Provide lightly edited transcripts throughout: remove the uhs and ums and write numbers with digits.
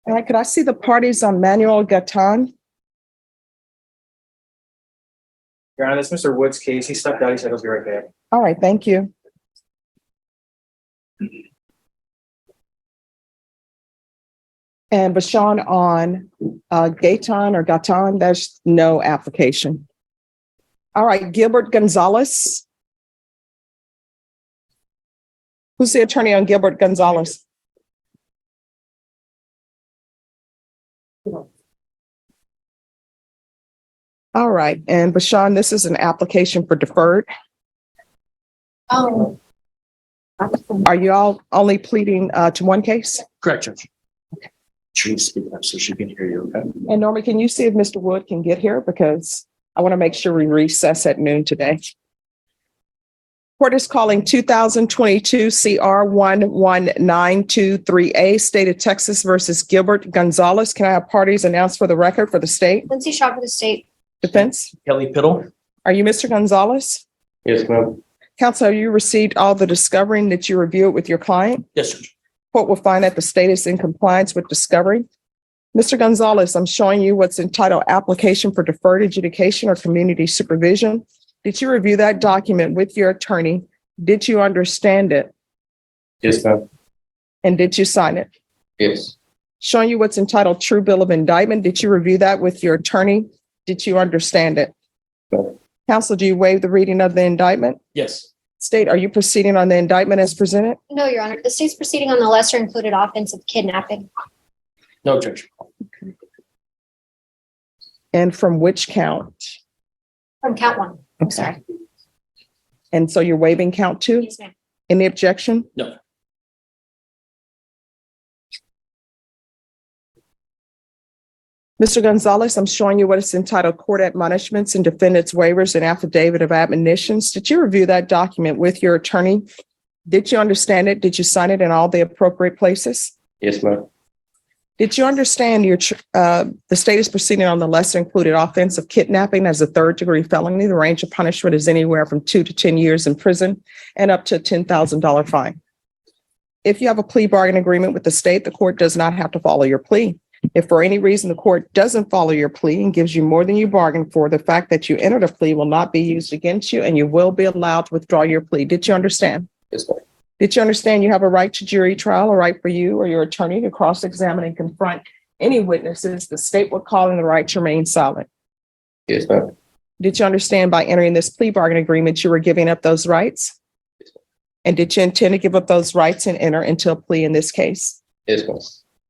All right, could I see the parties on Manuel Gatan? Your Honor, that's Mr. Wood's case. He stepped out. He said he'll be right back. All right, thank you. And Bashan on Gatan, there's no application. All right, Gilbert Gonzalez. Who's the attorney on Gilbert Gonzalez? All right, and Bashan, this is an application for deferred. Oh. Are you all only pleading to one case? Correct, Judge. Okay. She's speaking up so she can hear you. Okay. And Norma, can you see if Mr. Wood can get here? Because I want to make sure we recess at noon today. Court is calling 2022 CR 11923A, State of Texas versus Gilbert Gonzalez. Can I have parties announced for the record for the state? Lindsay Shaw for the state. Defense? Kelly Piddle. Are you Mr. Gonzalez? Yes, ma'am. Counsel, have you received all the discovery and that you review it with your client? Yes, Judge. Court will find that the state is in compliance with discovery. Mr. Gonzalez, I'm showing you what's entitled Application for Deferred Adjudication or Community Supervision. Did you review that document with your attorney? Did you understand it? Yes, ma'am. And did you sign it? Yes. Showing you what's entitled True Bill of Indictment. Did you review that with your attorney? Did you understand it? No. Counsel, do you waive the reading of the indictment? Yes. State, are you proceeding on the indictment as presented? No, Your Honor. The state's proceeding on the lesser included offense of kidnapping. No, Judge. And from which count? From count one. I'm sorry. And so you're waiving count two? Yes, ma'am. Any objection? No. Mr. Gonzalez, I'm showing you what is entitled Court Admonishments and Defendants Waivers and Affidavit of Admonitions. Did you review that document with your attorney? Did you understand it? Did you sign it in all the appropriate places? Yes, ma'am. Did you understand the state is proceeding on the lesser included offense of kidnapping as a third-degree felony? The range of punishment is anywhere from 2 to 10 years in prison and up to a $10,000 fine. If you have a plea bargain agreement with the state, the court does not have to follow your plea. If for any reason the court doesn't follow your plea and gives you more than you bargained for, the fact that you entered a plea will not be used against you and you will be allowed to withdraw your plea. Did you understand? Yes, ma'am. Did you understand you have a right to jury trial, a right for you or your attorney to cross-examine and confront any witnesses the state would call in the right to remain silent? Yes, ma'am. Did you understand by entering this plea bargain agreement you were giving up those rights? And did you intend to give up those rights and enter into a plea in this case? Yes, ma'am.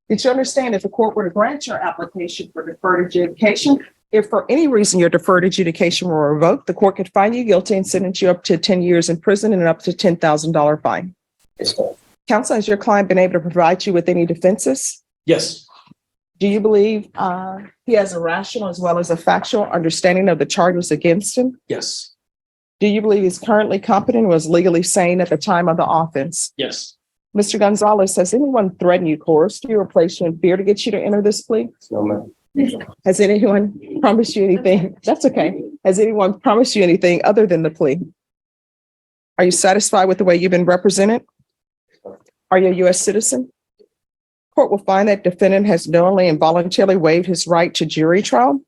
Did you understand if the court were to grant your application for deferred adjudication, if for any reason your deferred adjudication were revoked, the court could find you guilty and sentence you up to 10 years in prison and up to $10,000 fine? Yes, ma'am. Counsel, has your client been able to provide you with any defenses? Yes. Do you believe he has a rational as well as a factual understanding of the charges against him? Yes. Do you believe he's currently competent and was legally sane at the time of the offense? Yes. Mr. Gonzalez, has anyone threatened you, coerced you, or placed you in fear to get you to enter this plea? No, ma'am. Has anyone promised you anything? That's okay. Has anyone promised you anything other than the plea? Are you satisfied with the way you've been represented? Are you a U.S. citizen? Court will find that defendant has knowingly and voluntarily waived his right to jury trial.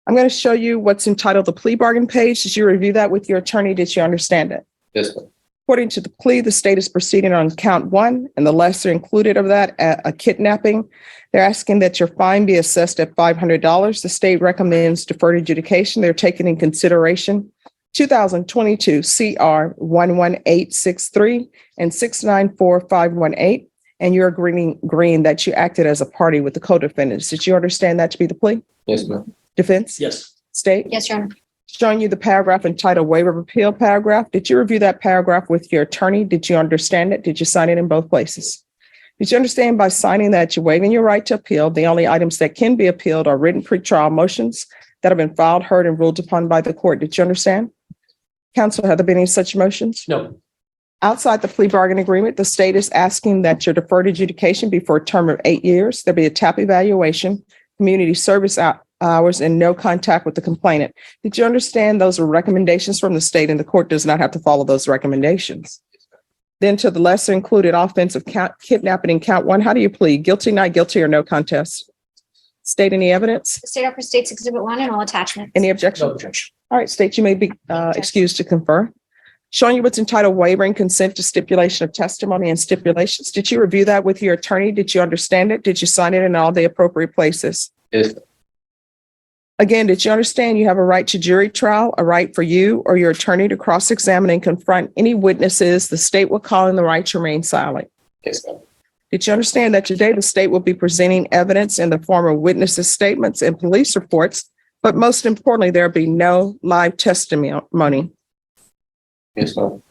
I'm going to show you what's entitled the plea bargain page. Did you review that with your attorney? Did you understand it? Yes, ma'am. According to the plea, the state is proceeding on count one and the lesser included of that, a kidnapping. They're asking that your fine be assessed at $500. The state recommends deferred adjudication. They're taking in consideration 2022 CR 11863 and 694518. And you're agreeing that you acted as a party with the co-defendants. Did you understand that to be the plea? Yes, ma'am. Defense? Yes. State? Yes, Your Honor. Showing you the paragraph entitled Waiver of Appeal paragraph. Did you review that paragraph with your attorney? Did you understand it? Did you sign it in both places? Did you understand by signing that you're waiving your right to appeal? The only items that can be appealed are written pretrial motions that have been filed, heard, and ruled upon by the court. Did you understand? Counsel, have there been any such motions? No. Outside the plea bargain agreement, the state is asking that your deferred adjudication be for a term of 8 years. There'll be a TAP evaluation, community service hours, and no contact with the complainant. Did you understand those are recommendations from the state and the court does not have to follow those recommendations? Then to the lesser included offense of kidnapping in count one, how do you plead? Guilty, not guilty, or no contest? State any evidence? The state offers State's Exhibit 1 and all attachments. Any objection? No objection. All right, state, you may be excused to confer. Showing you what's entitled waiver and consent to stipulation of testimony and stipulations. Did you review that with your attorney? Did you understand it? Did you sign it in all the appropriate places? Yes. Again, did you understand you have a right to jury trial, a right for you or your attorney to cross-examine and confront any witnesses the state will call in the right to remain silent? Yes, ma'am. Did you understand that today the state will be presenting evidence in the form of witnesses' statements and police reports, but most importantly, there'll be no live testimony? Yes, ma'am.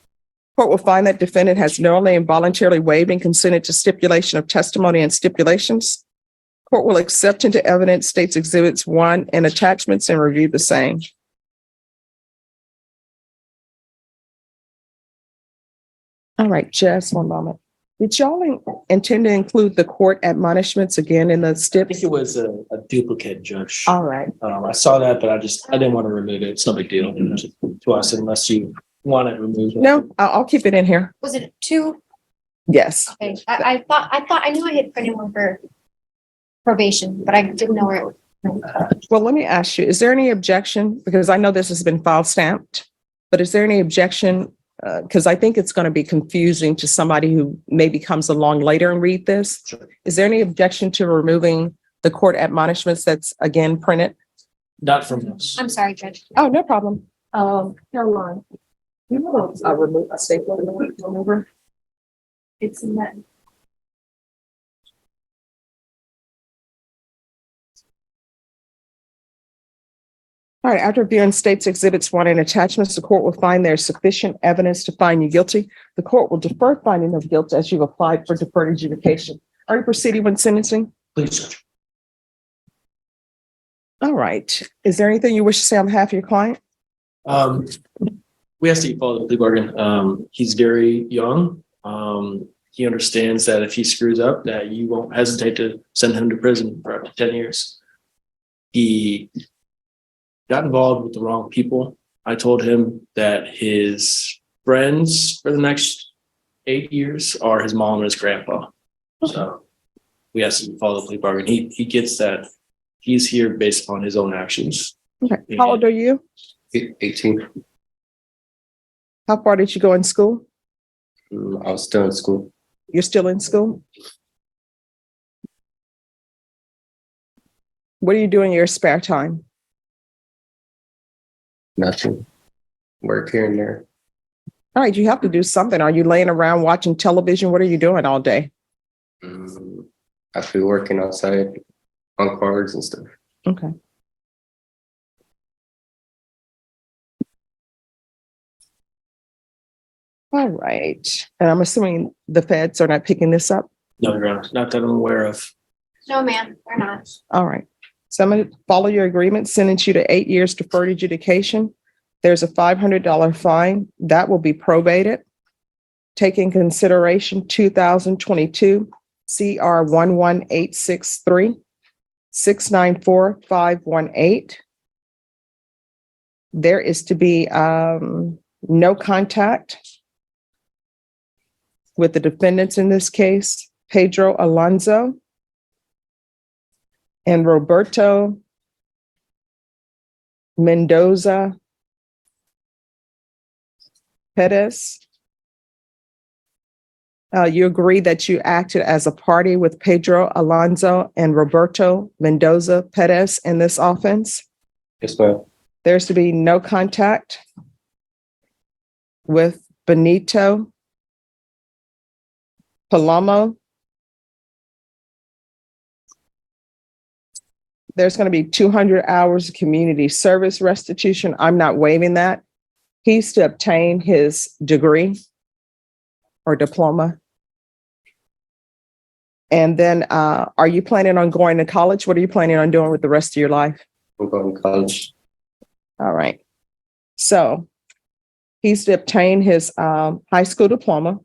Court will find that defendant has knowingly and voluntarily waived and consented to stipulation of testimony and stipulations. Court will accept into evidence State's Exhibits 1 and attachments and review the same. All right, just one moment. Did y'all intend to include the court admonishments again in the I think stips? it was a duplicate, Judge. All right. I saw that, but I didn't want to remove it. It's no big deal to us unless you want it removed. No, I'll keep it in here. Was it 2? Yes. Okay. I knew I had printed one for probation, but I didn't know where it was. Well, let me ask you, is there any objection? Because I know this has been file stamped, but is there any objection? Because I think it's going to be confusing to somebody who maybe comes along later and read this. Sure. Is there any objection to removing the court admonishments that's again printed? Not from us. I'm sorry, Judge. Oh, no problem. Caroline, you know, remove a staple remover. It's in that. All right, after reviewing State's Exhibits 1 and attachments, the court will find there's sufficient evidence to find you guilty. The court will defer finding of guilt as you've applied for deferred adjudication. Are you proceeding with sentencing? Please, Judge. All right. Is there anything you wish to say on behalf of your client? We asked that you follow the plea bargain. He's very young. He understands that if he screws up, that you won't hesitate to send him to prison for up to 10 years. He got involved with the wrong people. I told him that his friends for the next 8 years are his mom and his grandpa. So we asked him to follow the plea bargain. He gets that he's here based upon his own actions. Okay. How old are you? 18. How far did you go in school? I was still in school. You're still in school? What are you doing in your spare time? Nothing. Work here and there. All right, you have to do something. Are you laying around watching television? What are you doing all day? I feel working outside on cars and stuff. Okay. All right. And I'm assuming the feds are not picking this up? No, Your Honor, not that I'm aware of. No, ma'am, we're not. All right. So I'm going to follow your agreement, sentence you to 8 years deferred adjudication. There's a $500 fine that will be probated. Take in consideration 2022 CR 11863 694-518. There is to be no contact with the defendants in this case, Pedro Alonso and Roberto Mendoza Perez. You agree that you acted as a party with Pedro Alonso and Roberto Mendoza Perez in this offense? Yes, ma'am. There's to be no contact with Benito Palomo. There's going to be 200 hours of community service restitution. I'm not waiving that. He's to obtain his degree or diploma. And then are you planning on going to college? What are you planning on doing with the rest of your life? I'm going to college. All right. So he's to obtain his high school diploma.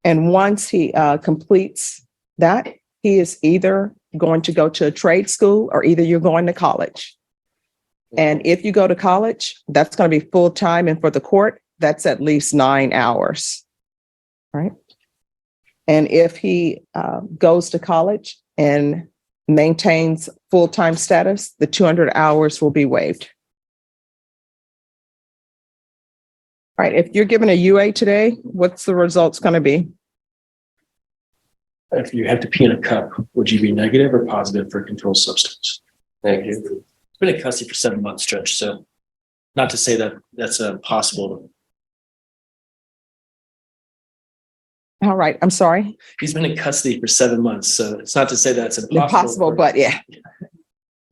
And once he completes that, he is either going to go to a trade school or either you're going to college. And if you go to college, that's going to be full time. And for the court, that's at least 9 hours, right? And if he goes to college and maintains full-time status, the 200 hours will be waived. All right, if you're given a UA today, what's the results going to be? If you have to pee in a cup, would you be negative or positive for a controlled substance? Negative. It's been in custody for 7 months, Judge. So not to say that that's possible. All right, I'm sorry. He's been in custody for 7 months. So it's not to say that's impossible. Impossible, but yeah.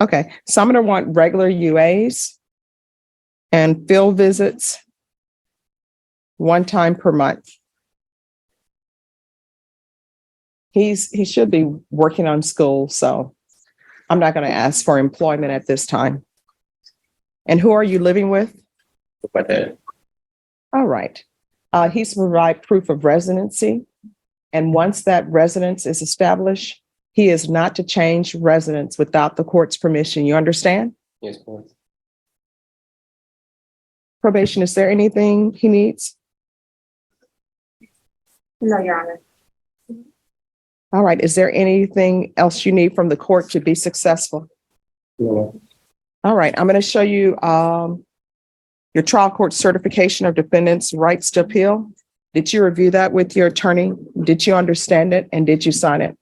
Okay, so I'm going to want regular UAs and field visits 1 time per month. He should be working on school, so I'm not going to ask for employment at this time. And who are you living with? My dad. All right. He's provide proof of residency. And once that residence is established, he is not to change residence without the court's permission. You understand? Yes, ma'am. Probation, is there anything he needs? No, Your Honor. All right. Is there anything else you need from the court to be successful? No. All right. I'm going to show you your trial court certification of defendant's rights to appeal. Did you review that with your attorney? Did you understand it? And did you sign it?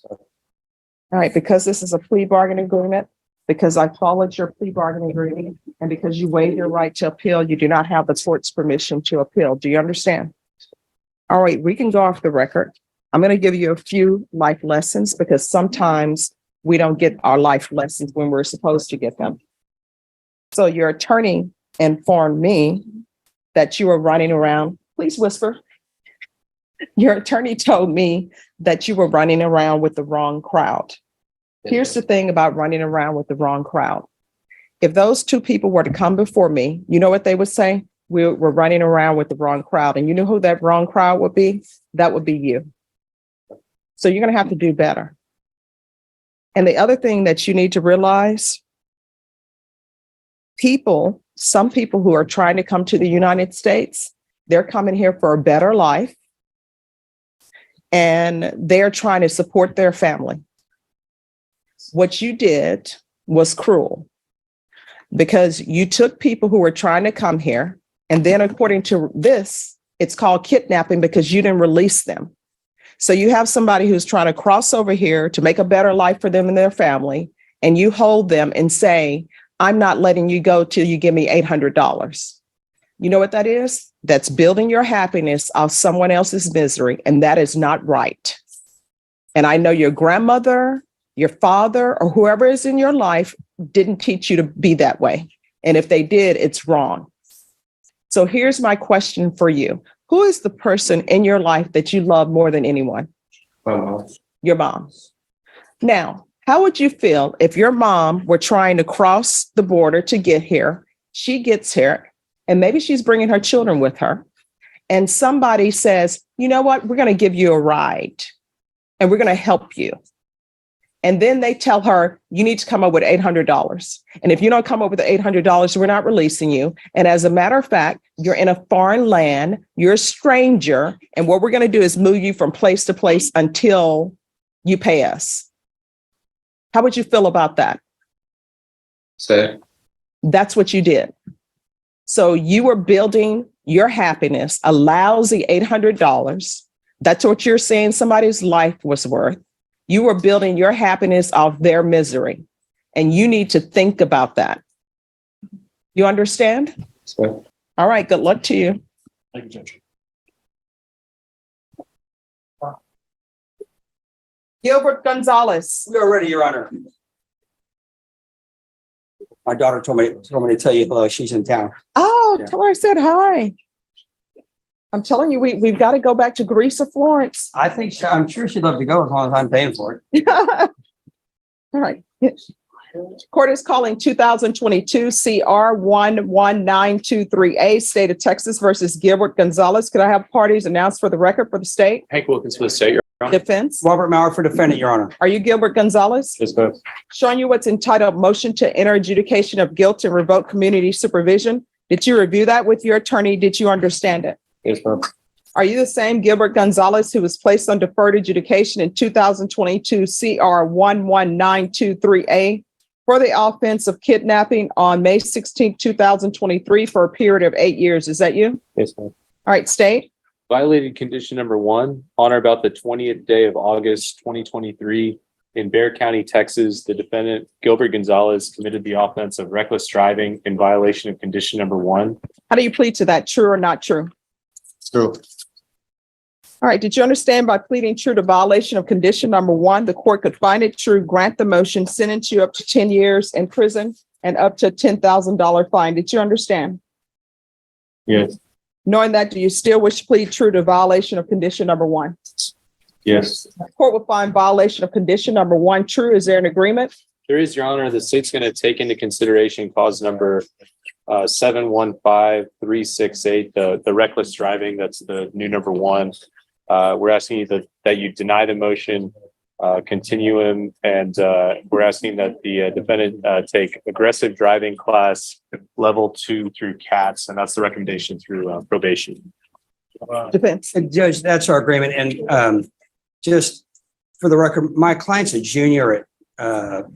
All right. Because this is a plea bargaining agreement, because I followed your plea bargaining agreement, and because you waived your right to appeal, you do not have the court's permission to appeal. Do you understand? All right. We can go off the record. I'm going to give you a few life lessons because sometimes we don't get our life lessons when we're supposed to get them. So your attorney informed me that you were running around. Please whisper. Your attorney told me that you were running around with the wrong crowd. Here's the thing about running around with the wrong crowd. If those 2 people were to come before me, you know what they would say? We're running around with the wrong crowd. And you know who that wrong crowd would be? That would be you. So you're going to have to do better. And the other thing that you need to realize, some people who are trying to come to the United States, they're coming here for a better life. And they're trying to support their family. What you did was cruel because you took people who were trying to come here. And then according to this, it's called kidnapping because you didn't release them. So you have somebody who's trying to cross over here to make a better life for them and their family, and you hold them and say, I'm not letting you go till you give me $800. You know what that is? That's building your happiness off someone else's misery, and that is not right. And I know your grandmother, your father, or whoever is in your life didn't teach you to be that way. And if they did, it's wrong. So here's my question for you. Who is the person in your life that you love more than anyone? My mom. Your mom. Now, how would you feel if your mom were trying to cross the border to get here? She gets here, and maybe she's bringing her children with her. And somebody says, you know what? We're going to give you a ride, and we're going to help you. And then they tell her, you need to come up with $800. And if you don't come up with the $800, we're not releasing you. And as a matter of fact, you're in a foreign land, you're a stranger. And what we're going to do is move you from place to place until you pay us. How would you feel about that? Sad. That's what you did. So you were building your happiness, a lousy $800. That's what you're saying somebody's life was worth. You were building your happiness off their misery, and you need to think about that. You understand? So, All right. Good luck to you. Thank you, Judge. Gilbert Gonzalez. We are ready, Your Honor. My daughter told me to tell you hello. She's in town. Oh, Yeah. tell her I said hi. I'm telling you, we've got to go back to Greece or Florence. I'm sure she'd love to go as long as I'm paying for it. All right. Court is calling 2022 CR 11923A, State of Texas versus Gilbert Gonzalez. Could I have parties announced for the record for the state? Hank Wilkins for the state, Your Honor. Defense. Robert Maurer for defendant, Your Honor. Are you Gilbert Gonzalez? Yes, both. Showing you what's entitled Motion to Enter Adjudication of Guilt and Revoke Community Supervision. Did you review that with your attorney? Did you understand it? Yes, ma'am. Are you the same Gilbert Gonzalez who was placed on deferred adjudication in 2022 CR 11923A for the offense of kidnapping on May 16, 2023 for a period of 8 years? Is that you? Yes, ma'am. All right, state. Violated condition number 1, on or about the 20th day of August 2023 in Bexar County, Texas, the defendant Gilbert Gonzalez committed the offense of reckless driving in violation of condition number 1. How do you plead to that? True or not true? True. All right. Did you understand by pleading true to violation of condition number 1, the court could find it true, grant the motion, sentence you up to 10 years in prison and up to $10,000 fine? Did you understand? Yes. Knowing that, do you still wish to plead true to violation of condition number 1? Yes. The court will find violation of condition number 1 true. Is there an agreement? There is, Your Honor. The state's going to take into consideration cause number 715368, the reckless driving. That's the new number 1. We're asking you that you deny the motion, continue him, and we're asking that the defendant take aggressive driving class level 2 through CATS, and that's the recommendation through probation. Defense. Judge, that's our agreement. And just for the record, my client's a junior at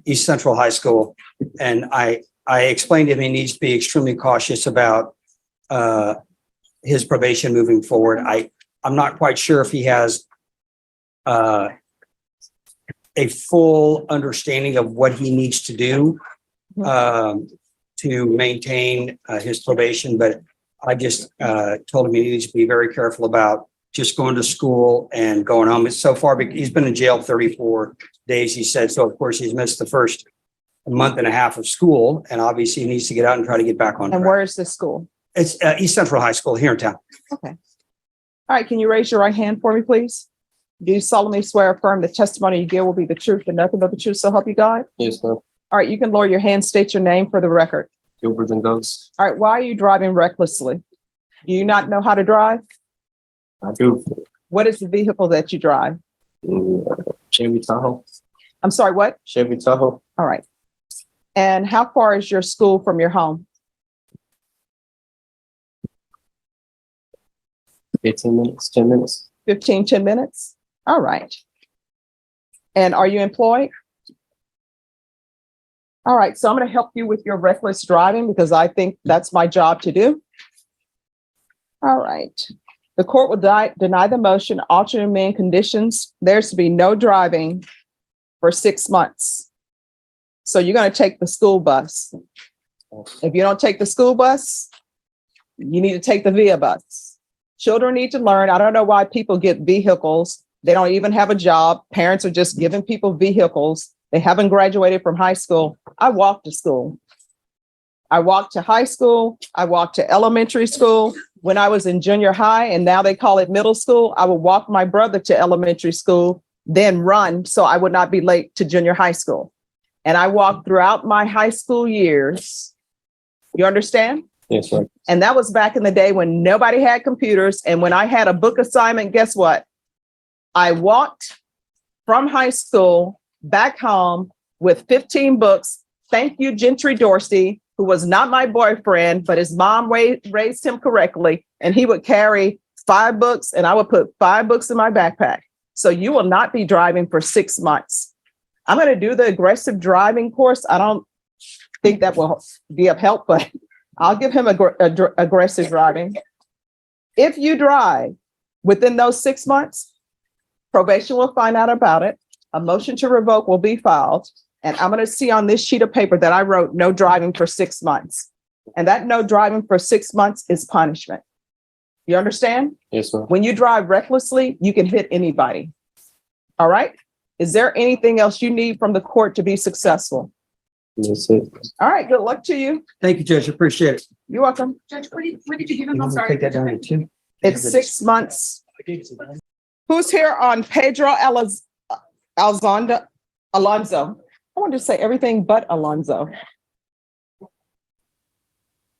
East Central High School. And I explained to him he needs to be extremely cautious about his probation moving forward. I'm not quite sure if he has a full understanding of what he needs to do to maintain his probation, but I just told him he needs to be very careful about just going to school and going home. So far, he's been in jail 34 days, he said. So, of course, he's missed the first month and a half of school, and obviously he needs to get out and try to get back on track. And where is this school? It's East Central High School here in town. Okay. All right. Can you raise your right hand for me, please? Do you solemnly swear or affirm the testimony you give will be the truth and nothing but the truth, so help you God? Yes, ma'am. All right. You can lower your hand, state your name for the record. Gilbert Gonzalez. All right. Why are you driving recklessly? Do you not know how to drive? I do. What is the vehicle that you drive? Chevy Tahoe. I'm sorry, what? Chevy Tahoe. All right. And how far is your school from your home? 15 minutes, 10 minutes. 10 minutes? All right. And are you employed? All right. So I'm going to help you with your reckless driving because I think that's my job to do. All right. The court will deny the motion, alternate main conditions. There's to be no driving for 6 months. So you're going to take the school bus. If you don't take the school bus, you need to take the VIA bus. Children need to learn. I don't know why people get vehicles. They don't even have a job. Parents are just giving people vehicles. They haven't graduated from high school. I walked to school. I walked to high school. I walked to elementary school. When I was in junior high, and now they call it middle school, I would walk my brother to elementary school, then run so I would not be late to junior high school. And I walked throughout my high school years. You understand? Yes, sir. And that was back in the day when nobody had computers. And when I had a book assignment, guess what? I walked from high school back home with 15 books. Thank you, Gentry Dorsey, who was not my boyfriend, but his mom raised him correctly. And he would carry 5 books and I would put 5 books in my backpack. So you will not be driving for 6 months. I'm going to do the aggressive driving course. I don't think that will be of help, but I'll give him aggressive driving. If you drive within those 6 months, probation will find out about it. A motion to revoke will be filed. And I'm going to see on this sheet of paper that I wrote no driving for 6 months. And that no driving for 6 months is punishment. You understand? Yes, ma'am. When you drive recklessly, you can hit anybody. All right. Is there anything else you need from the court to be successful? That's it. All right. Good luck to you. Thank you, Judge. Appreciate it. You're welcome. Judge, what did you give him? You I'm want to sorry. take that down to 2? It's 6 months. Who's here on Pedro Alonzo? I wanted to say everything but Alonzo.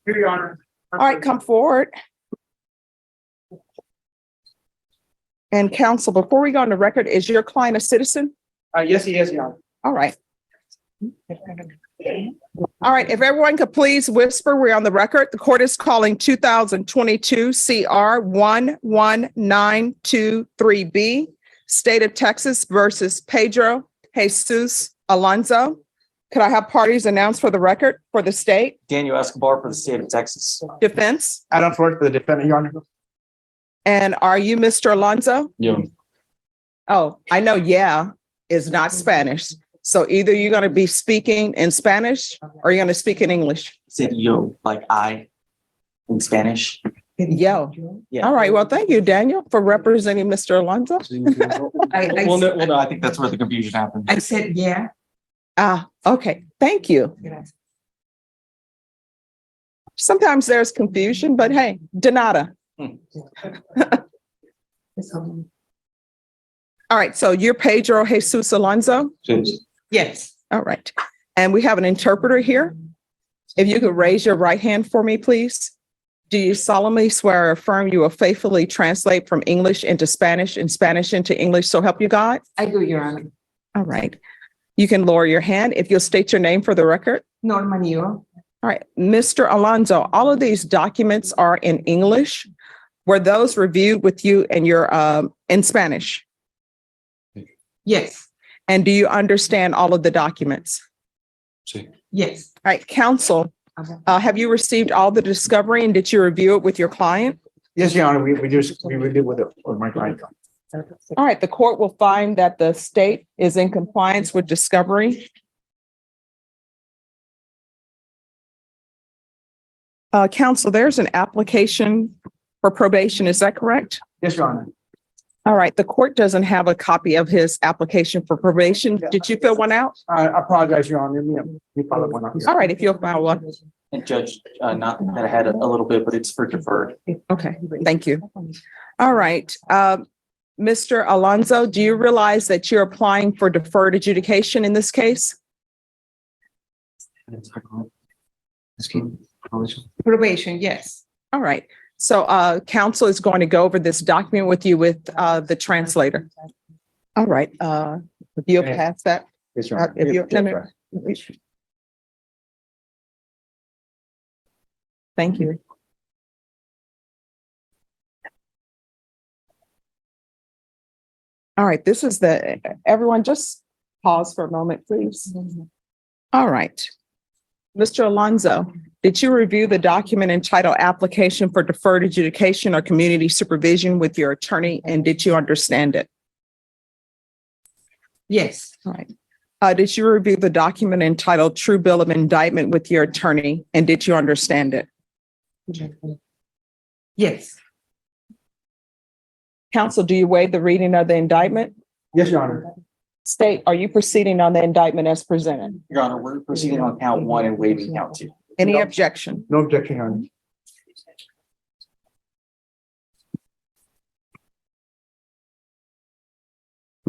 Here, Your Honor. All right, come forward. And counsel, before we go on the record, is your client a citizen? Yes, he is, Your Honor. All right. All right, if everyone could please whisper, we're on the record. The court is calling 2022 CR 11923B, State of Texas versus Pedro Jesus Alonso. Could I have parties announced for the record for the state? Daniel Escobar for the state of Texas. Defense? Adam Ford for the defendant, Your Honor. And are you Mr. Alonso? Yeah. Oh, I know yeah is not Spanish. So either you're going to be speaking in Spanish or you're going to speak in English. Said yo, like I in Spanish. Yo. Yeah. All right. Well, thank you, Daniel, for representing Mr. Alonso. Well, no, I think that's where the confusion happened. I said, yeah. Ah, okay. Thank you. Sometimes there's confusion, but hey, de nada. All right. So you're Pedro Jesus Alonso? Yes. All right. And we have an interpreter here. If you could raise your right hand for me, please. Do you solemnly swear or affirm you will faithfully translate from English into Spanish and Spanish into English, so help you God? I do, Your Honor. All right. You can lower your hand if you'll state your name for the record. Norma Neo. All right. Mr. Alonso, all of these documents are in English. Were those reviewed with you and your in Spanish? Yes. And do you understand all of the documents? Yes. All right, counsel, have you received all the discovery and did you review it with your client? Yes, Your Honor, we reviewed with my client. All right, the court will find that the state is in compliance with discovery. Counsel, there's an application for probation, is that correct? Yes, Your Honor. All right, the court doesn't have a copy of his application for probation. Did you fill one out? I apologize, Your Honor. Let me follow one up. All right, if you'll file one. And Judge, not that I had a little bit, but it's for deferred. Okay, thank you. All right. Mr. Alonso, do you realize that you're applying for deferred adjudication in this case? Probation, yes. All right. So counsel is going to go over this document with you with the translator. All right. If you'll pass that. Yes, Your Honor. If you're, thank you. All right, this is everyone just pause for a moment, please. All right. Mr. Alonso, did you review the document entitled Application for Deferred Adjudication or Community Supervision with your attorney, and did you understand it? Yes. All right. Did you review the document entitled True Bill of Indictment with your attorney, and did you understand it? Yes. Counsel, do you waive the reading of the indictment? Yes, Your Honor. State, are you proceeding on the indictment as presented? Your Honor, we're proceeding on count one and waiving count two. Any objection? No objection, Your Honor.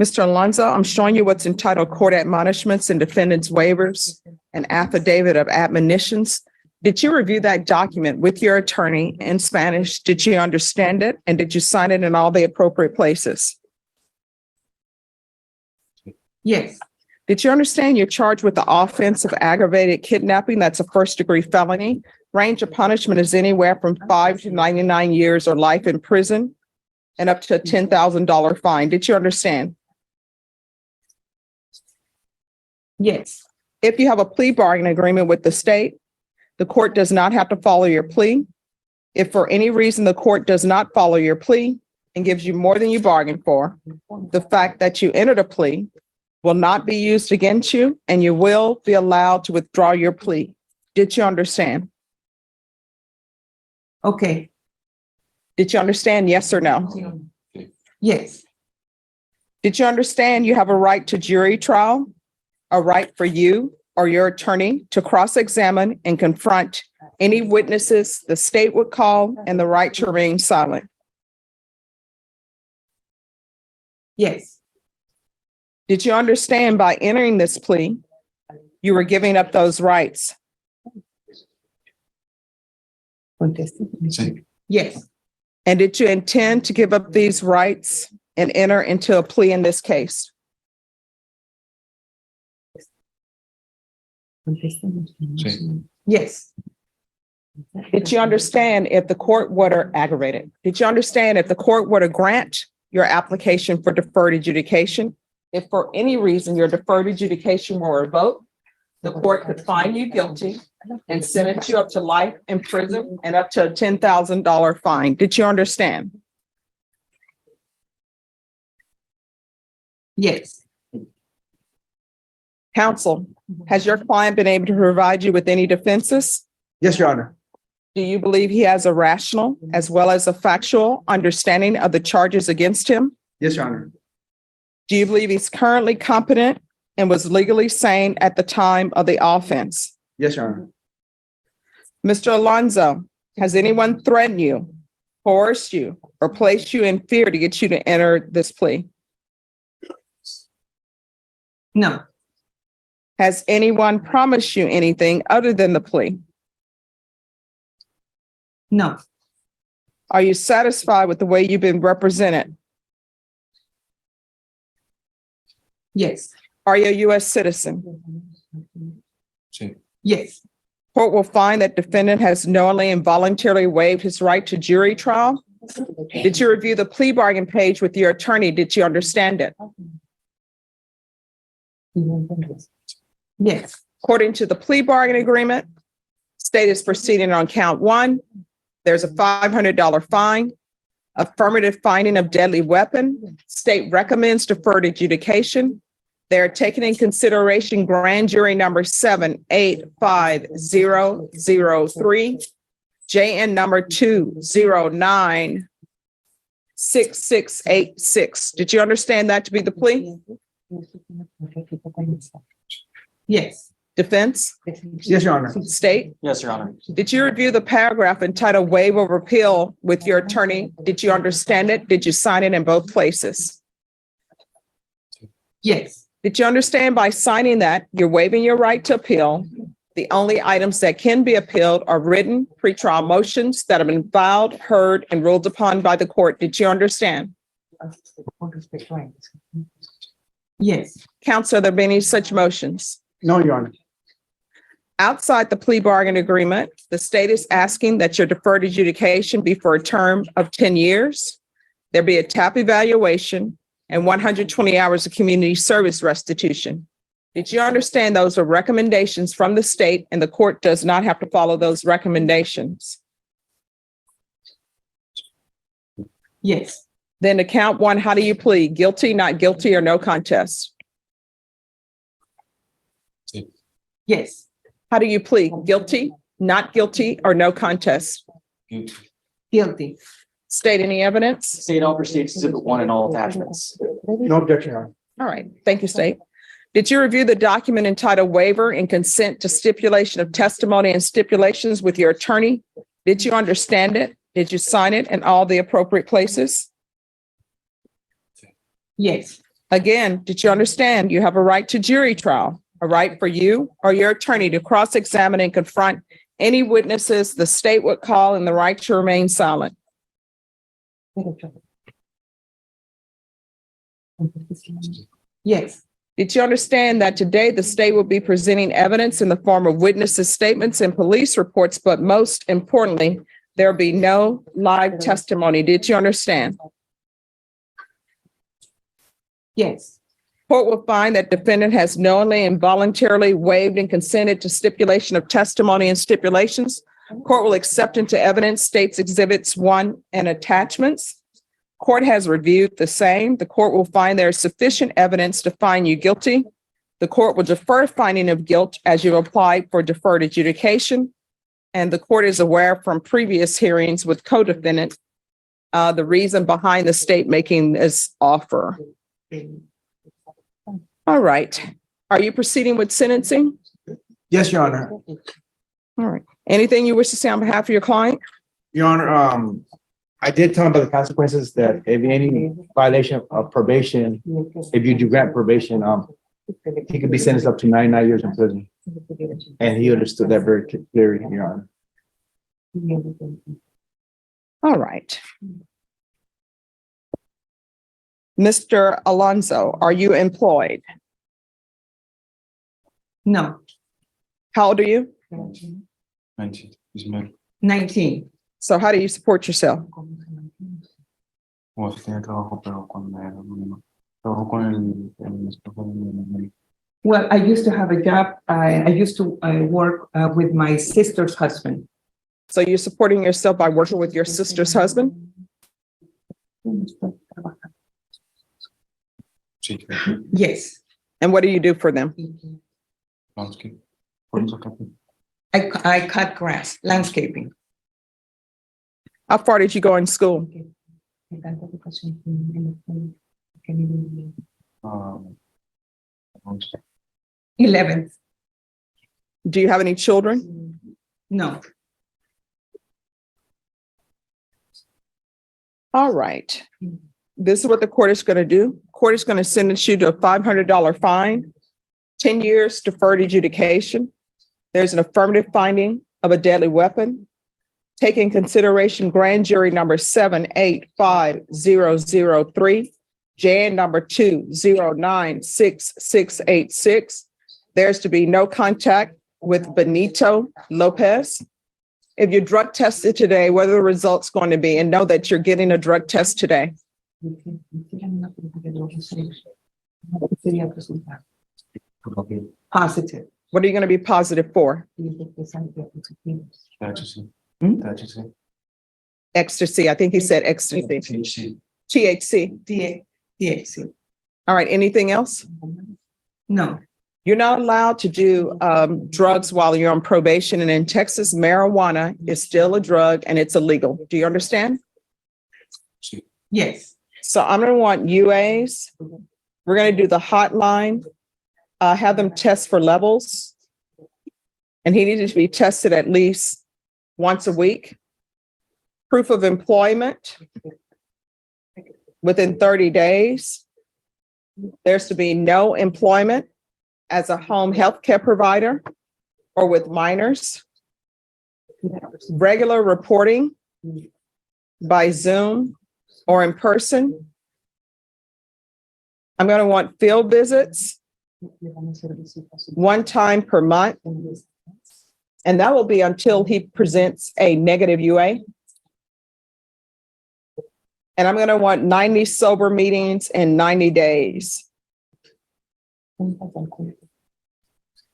Mr. Alonso, I'm showing you what's entitled Court Admonishments and Defendants Waivers and Affidavit of Admonitions. Did you review that document with your attorney in Spanish? Did you understand it? And did you sign it in all the appropriate places? Yes. Did you understand you're charged with the offense of aggravated kidnapping? That's a first-degree felony. Range of punishment is anywhere from 5 to 99 years or life in prison and up to a $10,000 fine. Did you understand? Yes. If you have a plea bargaining agreement with the state, the court does not have to follow your plea. If for any reason the court does not follow your plea and gives you more than you bargained for, the fact that you entered a plea will not be used against you and you will be allowed to withdraw your plea. Did you understand? Okay. Did you understand? Yes or no? Yes. Did you understand you have a right to jury trial, a right for you or your attorney to cross-examine and confront any witnesses the state would call, and the right to remain silent? Yes. Did you understand by entering this plea, you were giving up those rights? Yes. And did you intend to give up these rights and enter into a plea in this case? Yes. Did you understand if the court were to aggravated? Did you understand if the court were to grant your application for deferred adjudication? If for any reason your deferred adjudication were revoked, the court could find you guilty and sentence you up to life in prison and up to a $10,000 fine. Did you understand? Yes. Counsel, has your client been able to provide you with any defenses? Yes, Your Honor. Do you believe he has a rational as well as a factual understanding of the charges against him? Yes, Your Honor. Do you believe he's currently competent and was legally sane at the time of the offense? Yes, Your Honor. Mr. Alonzo, has anyone threatened you, coerced you, or placed you in fear to get you to enter this plea? No. Has anyone promised you anything other than the plea? No. Are you satisfied with the way you've been represented? Yes. Are you a U.S. citizen? Yes. Court will find that defendant has knowingly and voluntarily waived his right to jury trial. Did you review the plea bargain page with your attorney? Did you understand it? Yes. According to the plea bargain agreement, state is proceeding on count 1. There's a $500 fine, affirmative finding of deadly weapon. State recommends deferred adjudication. They're taking in consideration grand jury number 785003, JN number 2096686. Did you understand that to be the plea? Yes. Defense? Yes, Your Honor. State? Yes, Your Honor. Did you review the paragraph entitled waive or repeal with your attorney? Did you understand it? Did you sign it in both places? Yes. Did you understand by signing that you're waiving your right to appeal? The only items that can be appealed are written pretrial motions that have been filed, heard, and ruled upon by the court. Did you understand? Yes. Counsel, have there been any such motions? No, Your Honor. Outside the plea bargain agreement, the state is asking that your deferred adjudication be for a term of 10 years. There be a TAP evaluation and 120 hours of community service restitution. Did you understand those are recommendations from the state and the court does not have to follow those recommendations? Yes. Then to count 1, how do you plead? Guilty, not guilty, or no contest? Yes. How do you plead? Guilty, not guilty, or no contest? Guilty. State any evidence? State overstates Exhibit 1 in all attachments. No objection, Your Honor. All right, thank you, State. Did you review the document entitled waiver and consent to stipulation of testimony and stipulations with your attorney? Did you understand it? Did you sign it in all the appropriate places? Yes. Again, did you understand you have a right to jury trial, a right for you or your attorney to cross-examine and confront any witnesses the state would call, and the right to remain silent? Yes. Did you understand that today the state will be presenting evidence in the form of witnesses' statements and police reports, but most importantly, there'll be no live testimony? Did you understand? Yes. Court will find that defendant has knowingly and voluntarily waived and consented to stipulation of testimony and stipulations. Court will accept into evidence states exhibits 1 and attachments. Court has reviewed the same. The court will find there is sufficient evidence to find you guilty. The court will defer finding of guilt as you applied for deferred adjudication. And the court is aware from previous hearings with co-defendant, the reason behind the state making this offer. All right. Are you proceeding with sentencing? Yes, Your Honor. All right. Anything you wish to say on behalf of your client? Your Honor, I did tell him about the consequences that if any violation of probation, if you do grant probation, he could be sentenced up to 99 years in prison. And he understood that very clearly, Your Honor. All right. Mr. Alonzo, are you employed? No. How old are you? 19. So how do you support yourself? Well, I used to have a job. I used to work with my sister's husband. So you're supporting yourself by working with your sister's husband? Yes. And what do you do for them? I cut grass, landscaping. How far did you go in school? 11th. Do you have any children? No. All right. This is what the court is going to do. Court is going to sentence you to a $500 fine, 10 years deferred adjudication. There's an affirmative finding of a deadly weapon. Take in consideration grand jury number 7850003, Jan number 2096686. There's to be no contact with Benito Lopez. If you're drug tested today, what are the results going to be? And know that you're getting a drug test today. Positive. What are you going to be positive for? Ecstasy. I think he said ecstasy. THC. DXC. All right. Anything else? No. You're not allowed to do drugs while you're on probation. And in Texas, marijuana is still a drug and it's illegal. Do you understand? Yes. So I'm going to want UAs. We're going to do the hotline, have them test for levels. And he needed to be tested at least once a week. Proof of employment within 30 days. There's to be no employment as a home health care provider or with minors. Regular reporting by Zoom or in person. I'm going to want field visits 1 time per month. And that will be until he presents a negative UA. And I'm going to want 90 sober meetings in 90 days.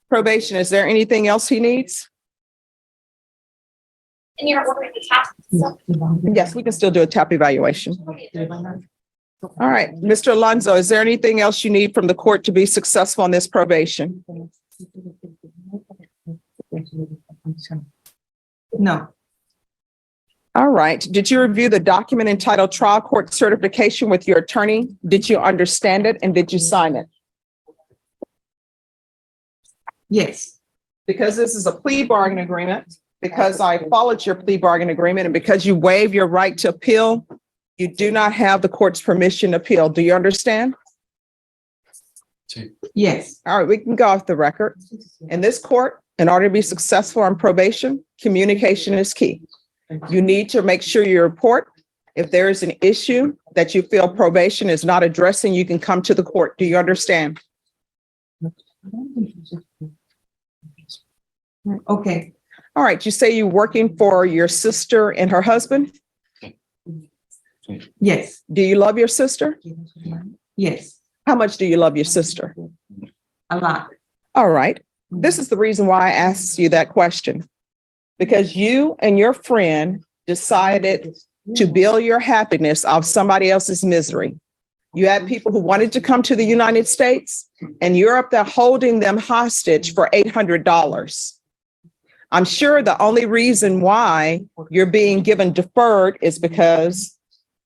Probation, is there anything else he needs? And you're ordering the tap. Yes, we can still do a TAP evaluation. All right, Mr. Alonso, is there anything else you need from the court to be successful in this probation? No. All right. Did you review the document entitled Trial Court Certification with your attorney? Did you understand it and did you sign it? Yes. Because this is a plea bargain agreement, because I followed your plea bargain agreement, and because you waive your right to appeal, you do not have the court's permission to appeal. Do you understand? Yes. All right, we can go off the record. In this court, in order to be successful on probation, communication is key. You need to make sure you report. If there is an issue that you feel probation is not addressing, you can come to the court. Do you understand? Okay. All right, you say you're working for your sister and her husband? Yes. Do you love your sister? Yes. How much do you love your sister? A lot. All right. This is the reason why I asked you that question. Because you and your friend decided to build your happiness off somebody else's misery. You had people who wanted to come to the United States, and you're up there holding them hostage for $800. I'm sure the only reason why you're being given deferred is because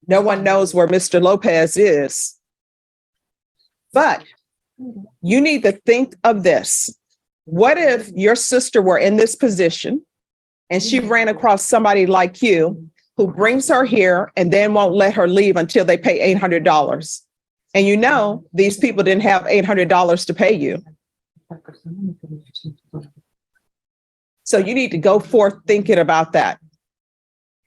no one knows where Mr. Lopez is. But you need to think of this. What if your sister were in this position and she ran across somebody like you who brings her here and then won't let her leave until they pay $800? And you know, these people didn't have $800 to pay you. So you need to go forth thinking about that.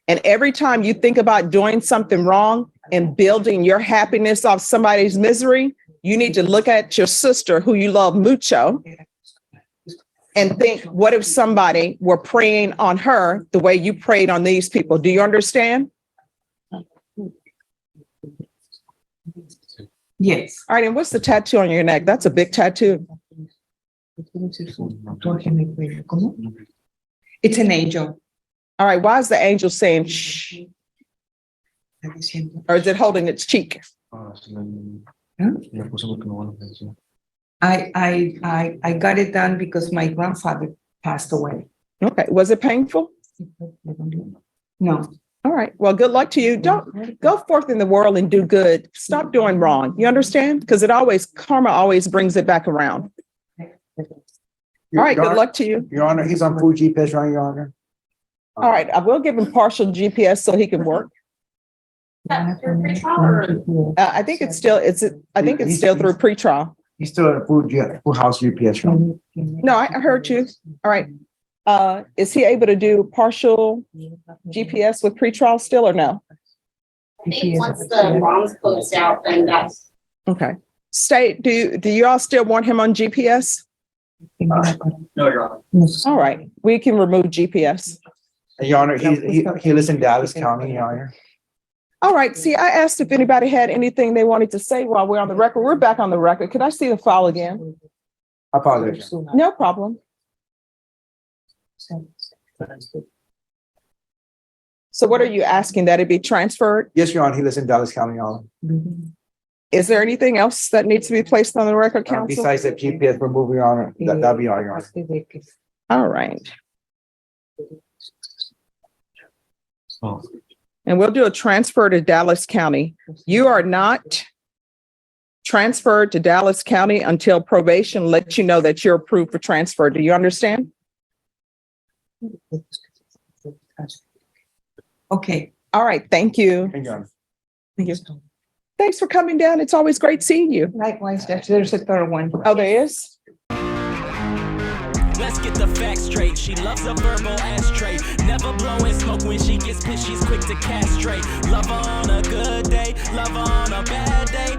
And every time you think about doing something wrong and building your happiness off somebody's misery, you need to look at your sister who you love mucho and think, what if somebody were preying on her the way you preyed on these people? Do you understand? Yes. All right, and what's the tattoo on your neck? That's a big tattoo. It's an angel. All right, why is the angel saying shh? Or is it holding its cheek? I got it done because my grandfather passed away. Okay, was it painful? No. All right, well, good luck to you. Don't go forth in the world and do good. Stop doing wrong. You understand? Because karma always brings it back around. All right, good luck to you. Your Honor, he's on full GPS, right, Your Honor? All right, I will give him partial GPS so he can work. I think it's still through pretrial. He's still at full house GPS, right? No, I heard you. All right. Is he able to do partial GPS with pretrial still or no? I think once the bonds closed out, then that's. Okay. State, do you all still want him on GPS? No, Your Honor. All right, we can remove GPS. Your Honor, he lives in Dallas County, Your Honor. All right, see, I asked if anybody had anything they wanted to say while we're on the record. We're back on the record. Could I see the file again? I apologize. No problem. So what are you asking, that it be transferred? Yes, Your Honor, he lives in Dallas County, Your Honor. Is there anything else that needs to be placed on the record, counsel? Besides the GPS removal, Your Honor, that'll be all, Your Honor. All right. And we'll do a transfer to Dallas County. You are not transferred to Dallas County until probation lets you know that you're approved for transfer. Do you understand? Okay. All right. Thank you. Thank you, Your Honor. Thank you. Thanks for coming down. It's always great seeing you. Likewise, there's a third one. Oh, there is? Let's get the facts straight. She loves a verbal ashtray. Never blowing smoke when she gets pissed. She's quick to castrate. Love her on a good day, love her on a bad day.